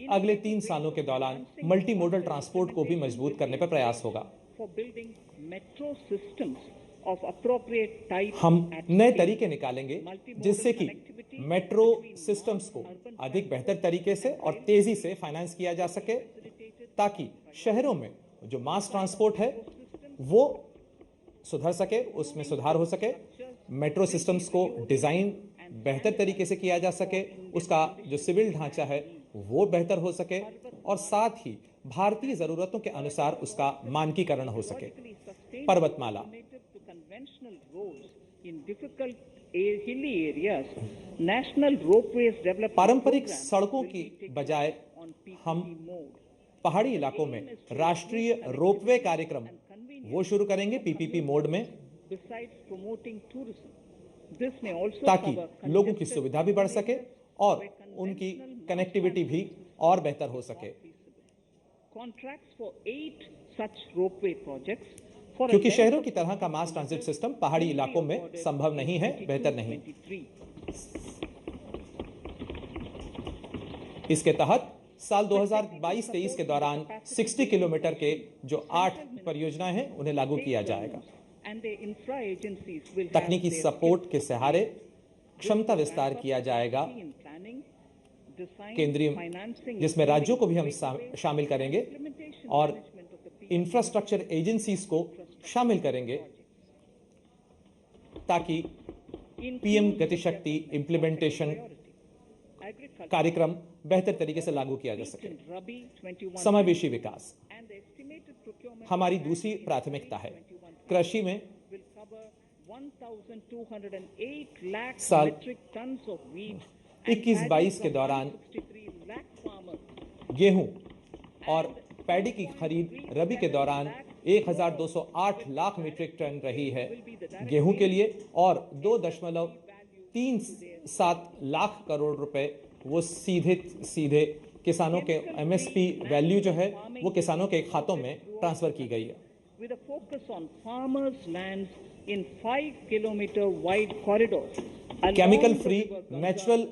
अगले 3 सालों के दौरान मल्टी मोडल ट्रांसपोर्ट को भी मजबूत करने पर प्रयास होगा। हम नए तरीके निकालेंगे जिससे कि मेट्रो सिस्टम्स को अधिक बेहतर तरीके से और तेजी से फाइनेंस किया जा सके, ताकि शहरों में जो मास ट्रांसपोर्ट है वो सुधर सके, उसमें सुधार हो सके, मेट्रो सिस्टम्स को डिजाइन बेहतर तरीके से किया जा सके, उसका जो सिविल ढांचा है वो बेहतर हो सके और साथ ही भारतीय जरूरतों के अनुसार उसका मानकीकरण हो सके। पर्वतमाला, पारंपरिक सड़कों की बजाय हम पहाड़ी इलाकों में राष्ट्रीय रोपवे कार्यक्रम वो शुरू करेंगे पीपीपी मोड में, ताकि लोगों की सुविधा भी बढ़ सके और उनकी कनेक्टिविटी भी और बेहतर हो सके। क्योंकि शहरों की तरह का मास ट्रांजिट सिस्टम पहाड़ी इलाकों में संभव नहीं है, बेहतर नहीं। इसके तहत साल 2022-23 के दौरान 60 किलोमीटर के जो 8 परियोजनाएं हैं उन्हें लागू किया जाएगा। तकनीकी सपोर्ट के सहारे क्षमता विस्तार किया जाएगा केंद्रीय, जिसमें राज्यों को भी हम शामिल करेंगे और इंफ्रास्ट्रक्चर एजेंसीज को शामिल करेंगे, ताकि पीएम गतिशक्ति इम्प्लीमेंटेशन कार्यक्रम बेहतर तरीके से लागू किया जा सके। समावेशी विकास हमारी दूसरी प्राथमिकता है। कृषि में साल 21-22 के दौरान गेहूं और पैडी की खरीद रबी के दौरान 1208 लाख मीट्रिक टन रही है गेहूं के लिए, और 2.37 लाख करोड़ रुपए वो सीधे किसानों के एमएसपी वैल्यू जो है वो किसानों के खातों में ट्रांसफर की गई है। केमिकल फ्री नेचुरल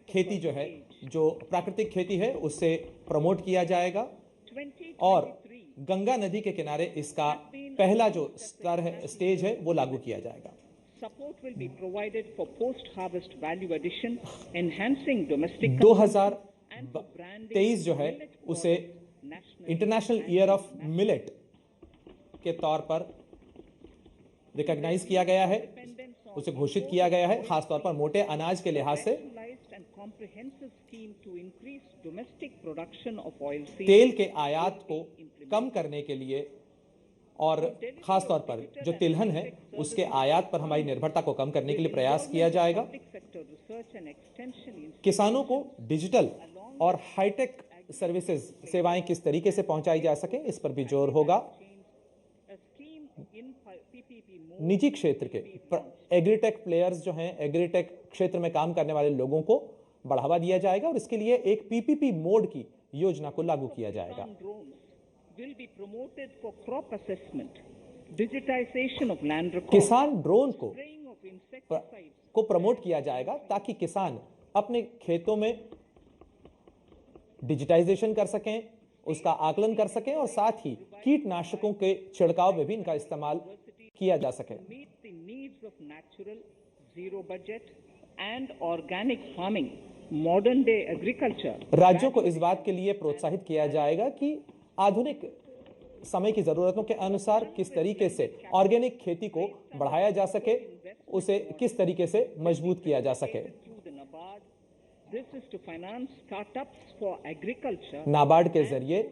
खेती जो है, जो प्राकृतिक खेती है, उससे प्रमोट किया जाएगा और गंगा नदी के किनारे इसका पहला जो स्तर है, स्टेज है, वो लागू किया जाएगा। Support will be provided for post-harvest value addition, enhancing domestic 2023 जो है उसे इंटरनेशनल ईयर ऑफ मिलेट के तौर पर रिकॉग्नाइज किया गया है, उसे घोषित किया गया है, खासतौर पर मोटे अनाज के लिहाज से। तेल के आयात को कम करने के लिए और खासतौर पर जो तिलहन है उसके आयात पर हमारी निर्भरता को कम करने के लिए प्रयास किया जाएगा। किसानों को डिजिटल और हाईटेक सर्विसेज सेवाएं किस तरीके से पहुंचाई जा सके, इस पर भी जोर होगा। निजी क्षेत्र के एग्रीटेक प्लेयर्स जो हैं, एग्रीटेक क्षेत्र में काम करने वाले लोगों को बढ़ावा दिया जाएगा और इसके लिए एक पीपीपी मोड की योजना को लागू किया जाएगा। Will be promoted for crop assessment, digitization of land records, किसान ड्रोन को प्रमोट किया जाएगा ताकि किसान अपने खेतों में डिजिटाइजेशन कर सकें, उसका आकलन कर सकें और साथ ही कीटनाशकों के छिड़काव में भी इनका इस्तेमाल किया जा सके। meet the needs of natural, zero budget and organic farming, modern day agriculture। राज्यों को इस बात के लिए प्रोत्साहित किया जाएगा कि आधुनिक समय की जरूरतों के अनुसार किस तरीके से ऑर्गेनिक खेती को बढ़ाया जा सके, उसे किस तरीके से मजबूत किया जा सके। नाबार्ड के जरिए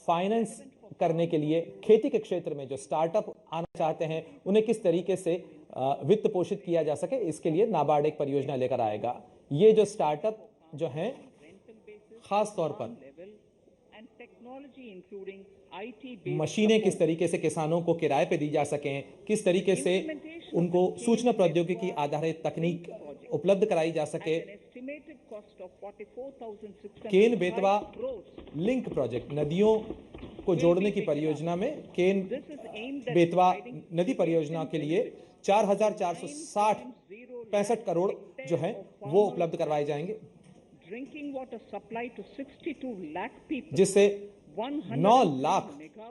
फाइनेंस करने के लिए खेती के क्षेत्र में जो स्टार्टअप आना चाहते हैं उन्हें किस तरीके से वित्त पोषित किया जा सके, इसके लिए नाबार्ड एक परियोजना लेकर आएगा। ये जो स्टार्टअप जो हैं खास तौर पर मशीनें किस तरीके से किसानों को किराए पे दी जा सकें, किस तरीके से उनको सूचना प्रौद्योगिकी आधारित तकनीक उपलब्ध कराई जा सके। केन बेतवा लिंक प्रोजेक्ट, नदियों को जोड़ने की परियोजना में केन बेतवा नदी परियोजना के लिए 4,465 करोड़ जो है वो उपलब्ध करवाए जाएंगे। drinking water supply to 62 lakh people. जिससे 9 लाख